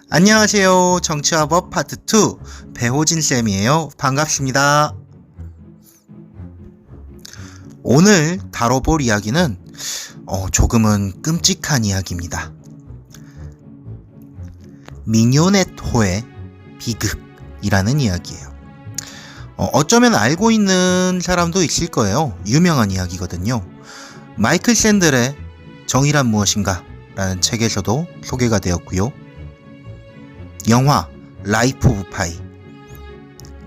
안녕하세요. 정치화법 파트 2 배호진 쌤이에요. 반갑습니다. 오늘 다뤄볼 이야기는 조금은 끔찍한 이야기입니다. 미뇨네토의 비극이라는 이야기예요. 어쩌면 알고 있는 사람도 있을 거예요. 유명한 이야기거든요. 마이클 샌델의 정의란 무엇인가 라는 책에서도 소개가 되었고요. 영화 라이프 오브 파이,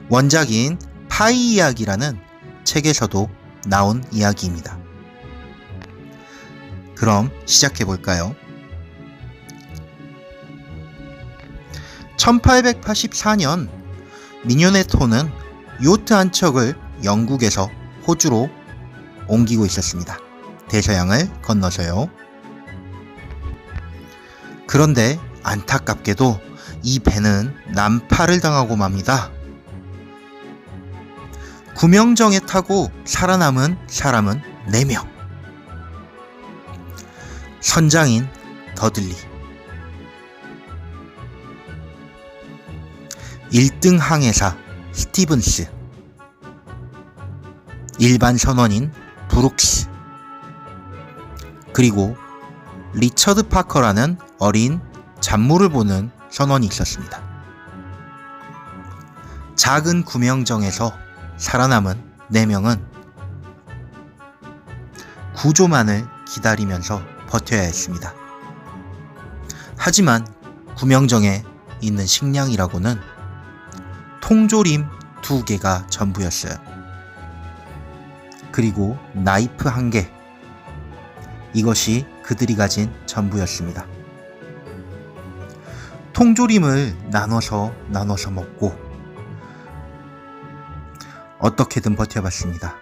원작인 파이 이야기라는 책에서도 나온 이야기입니다. 그럼 시작해볼까요? 1884년 미뇨네토는 요트 한 척을 영국에서 호주로 옮기고 있었습니다. 대서양을 건너서요. 그런데 안타깝게도 이 배는 난파를 당하고 맙니다. 구명정에 타고 살아남은 사람은 4명. 선장인 더들리, 1등 항해사 스티븐스, 일반 선원인 브룩스, 그리고 리처드 파커라는 어린 잡무를 보는 선원이 있었습니다. 작은 구명정에서 살아남은 4명은 구조만을 기다리면서 버텨야 했습니다. 하지만 구명정에 있는 식량이라고는 통조림 2개가 전부였어요. 그리고 나이프 1개, 이것이 그들이 가진 전부였습니다. 통조림을 나눠서 먹고 어떻게든 버텨봤습니다.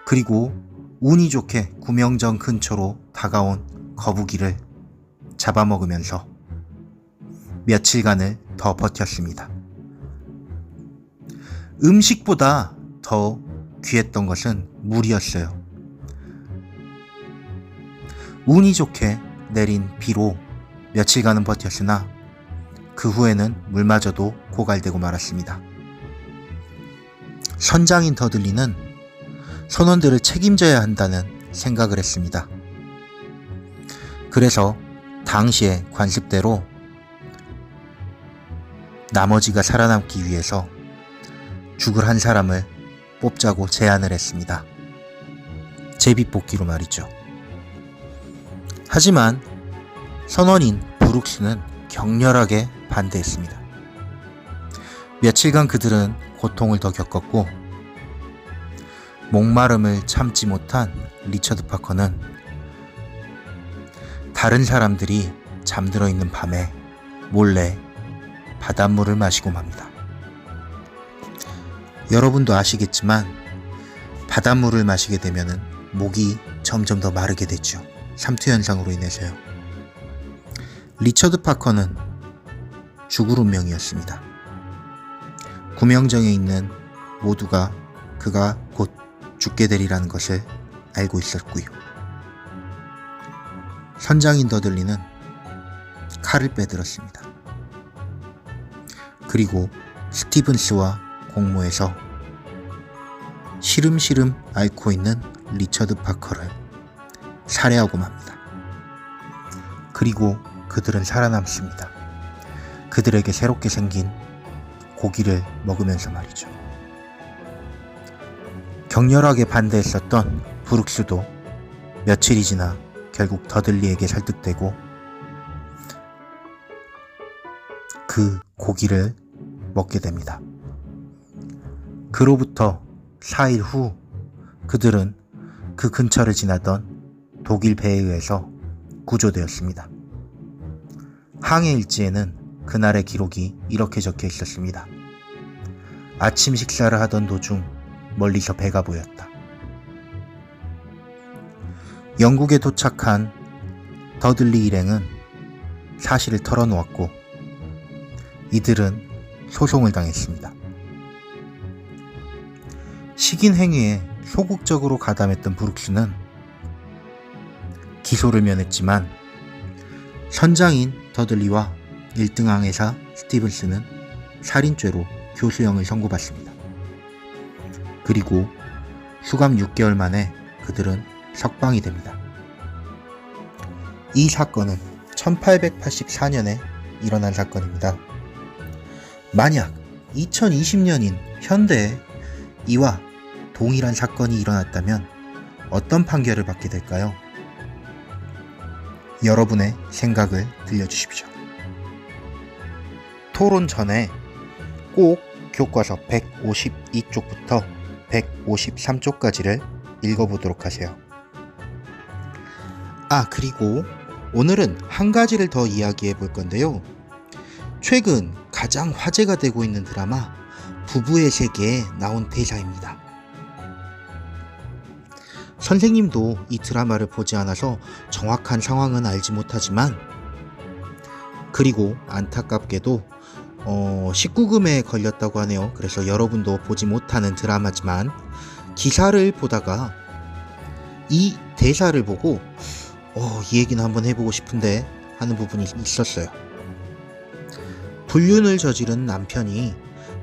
그리고 운이 좋게 구명정 근처로 다가온 거북이를 잡아먹으면서 며칠간을 더 버텼습니다. 음식보다 더 귀했던 것은 물이었어요. 운이 좋게 내린 비로 며칠간은 버텼으나 그 후에는 물마저도 고갈되고 말았습니다. 선장인 더들리는 선원들을 책임져야 한다는 생각을 했습니다. 그래서 당시의 관습대로 나머지가 살아남기 위해서 죽을 한 사람을 뽑자고 제안을 했습니다. 제비뽑기로 말이죠. 하지만 선원인 브룩스는 격렬하게 반대했습니다. 며칠간 그들은 고통을 더 겪었고 목마름을 참지 못한 리처드 파커는 다른 사람들이 잠들어 있는 밤에 몰래 바닷물을 마시고 맙니다. 여러분도 아시겠지만 바닷물을 마시게 되면 목이 점점 더 마르게 되죠. 삼투현상으로 인해서요. 리처드 파커는 죽을 운명이었습니다. 구명정에 있는 모두가 그가 곧 죽게 되리라는 것을 알고 있었고요. 선장인 더들리는 칼을 빼들었습니다. 그리고 스티븐스와 공모해서 시름시름 앓고 있는 리처드 파커를 살해하고 맙니다. 그리고 그들은 살아남습니다. 그들에게 새롭게 생긴 고기를 먹으면서 말이죠. 격렬하게 반대했었던 브룩스도 며칠이 지나 결국 더들리에게 설득되고 그 고기를 먹게 됩니다. 그로부터 4일 후 그들은 그 근처를 지나던 독일 배에 의해서 구조되었습니다. 항해 일지에는 그날의 기록이 이렇게 적혀 있었습니다. 아침 식사를 하던 도중 멀리서 배가 보였다. 영국에 도착한 더들리 일행은 사실을 털어놓았고 이들은 소송을 당했습니다. 식인 행위에 소극적으로 가담했던 브룩스는 기소를 면했지만 선장인 더들리와 1등항 의사 스티븐스는 살인죄로 교수형을 선고받습니다. 그리고 수감 6개월 만에 그들은 석방이 됩니다. 이 사건은 1884년에 일어난 사건입니다. 만약 2020년인 현대에 이와 동일한 사건이 일어났다면 어떤 판결을 받게 될까요? 여러분의 생각을 들려주십시오. 토론 전에 꼭 교과서 152쪽부터 153쪽까지를 읽어보도록 하세요. 그리고 오늘은 한 가지를 더 이야기해 볼 건데요. 최근 가장 화제가 되고 있는 드라마 부부의 세계에 나온 대사입니다. 선생님도 이 드라마를 보지 않아서 정확한 상황은 알지 못하지만, 그리고 안타깝게도 19금에 걸렸다고 하네요. 그래서 여러분도 보지 못하는 드라마지만 기사를 보다가 이 대사를 보고 이 얘기는 한번 해보고 싶은데 하는 부분이 있었어요. 불륜을 저지른 남편이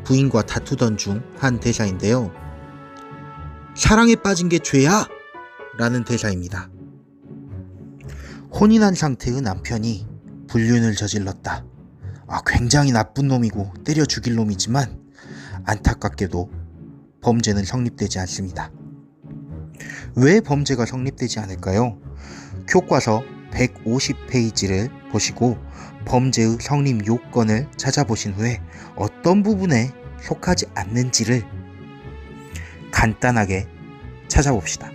부인과 다투던 중 한 대사인데요. 사랑에 빠진 게 죄야! 라는 대사입니다. 혼인한 상태의 남편이 불륜을 저질렀다. 굉장히 나쁜 놈이고 때려 죽일 놈이지만 안타깝게도 범죄는 성립되지 않습니다. 왜 범죄가 성립되지 않을까요? 교과서 150페이지를 보시고 범죄의 성립 요건을 찾아보신 후에 어떤 부분에 속하지 않는지를 간단하게 찾아봅시다.